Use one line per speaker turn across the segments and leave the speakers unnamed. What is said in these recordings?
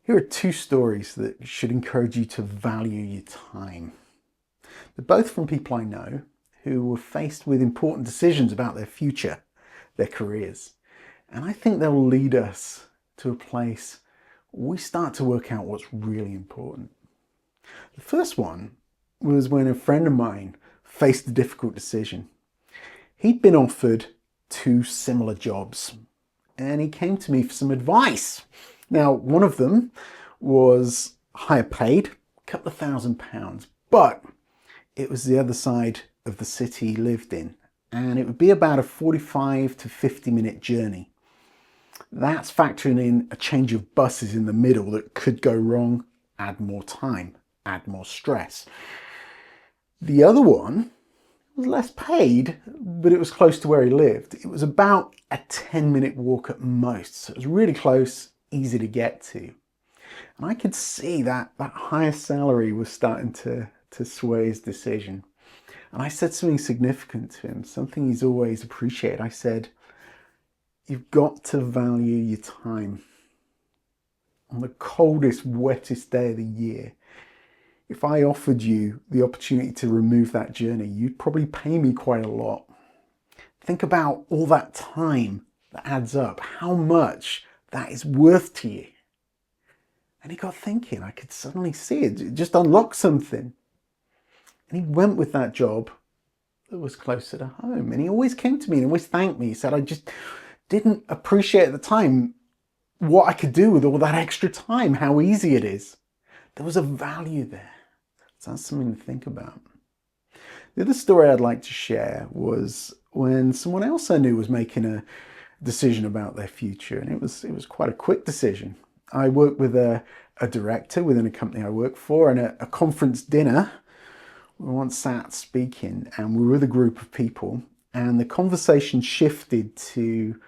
Here are two stories that should encourage you to value your time. They're both from people I know who were faced with important decisions about their future, their careers. And I think they'll lead us to a place where we start to work out what's really important. The first one was when a friend of mine faced a difficult decision. He'd been offered two similar jobs and he came to me for some advice. Now, one of them was higher paid, a couple of £1,000, but it was the other side of the city he lived in, and it would be about a 45 to 50-minute journey. That's factoring in a change of buses in the middle that could go wrong, add more time, add more stress. The other one was less paid, but it was close to where he lived. It was about a 10-minute walk at most, so it was really close, easy to get to. And I could see that higher salary was starting to sway his decision. And I said something significant to him, something he's always appreciated. I said, you've got to value your time. On the coldest, wettest day of the year, if I offered you the opportunity to remove that journey, you'd probably pay me quite a lot. Think about all that time that adds up, how much that is worth to you. And he got thinking, I could suddenly see it, it just unlocked something. And he went with that job that was closer to home. And he always came to me and always thanked me. He said, I just didn't appreciate at the time what I could do with all that extra time, how easy it is. There was a value there. So that's something to think about. The other story I'd like to share was when someone else I knew was making a decision about their future. And it was quite a quick decision. I work with a director within a company I work for, and at a conference dinner, we once sat speaking and we were with a group of people, and the conversation shifted to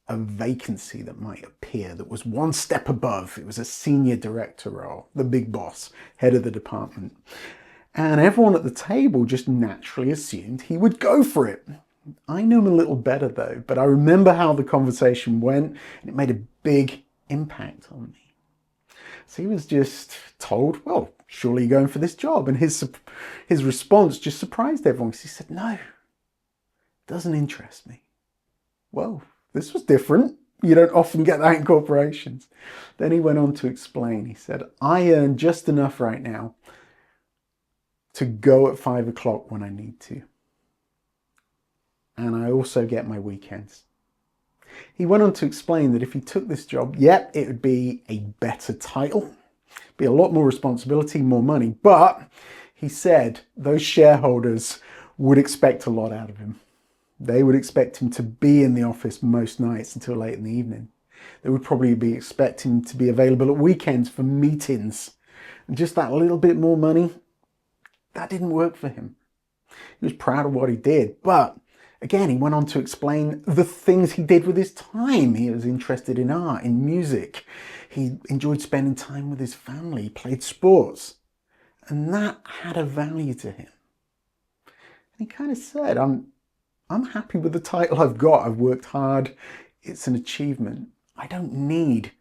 a vacancy that might appear that was one step above. It was a senior director role, the big boss, head of the department. And everyone at the table just naturally assumed he would go for it. I knew him a little better though, but I remember how the conversation went, and it made a big impact on me. So he was just told, well, surely you're going for this job. And his response just surprised everyone, because he said, no, it doesn't interest me. Well, this was different. You don't often get that in corporations. Then he went on to explain. He said, I earn just enough right now to go at 5 o'clock when I need to. And I also get my weekends. He went on to explain that if he took this job, it would be a better title, be a lot more responsibility, more money. But he said those shareholders would expect a lot out of him. They would expect him to be in the office most nights until late in the evening. They would probably be expecting him to be available at weekends for meetings. And just that little bit more money, that didn't work for him. He was proud of what he did, but again, he went on to explain the things he did with his time. He was interested in art, in music. He enjoyed spending time with his family. He played sports. And that had a value to him. And he kind of said, I'm happy with the title I've got. I've worked hard. It's an achievement. I don't need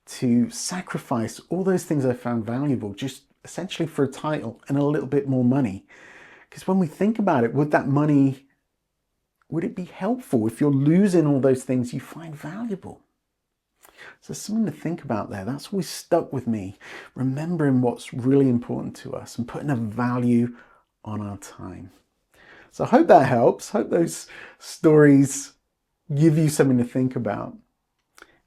to sacrifice all those things I found valuable just essentially for a title and a little bit more money. Because when we think about it, would it be helpful if you're losing all those things you find valuable? So something to think about there. That's always stuck with me. Remembering what's really important to us and putting a value on our time. So I hope that helps. Hope those stories give you something to think about.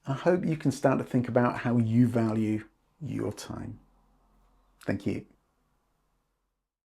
I hope you can start to think about how you value your time. Thank you.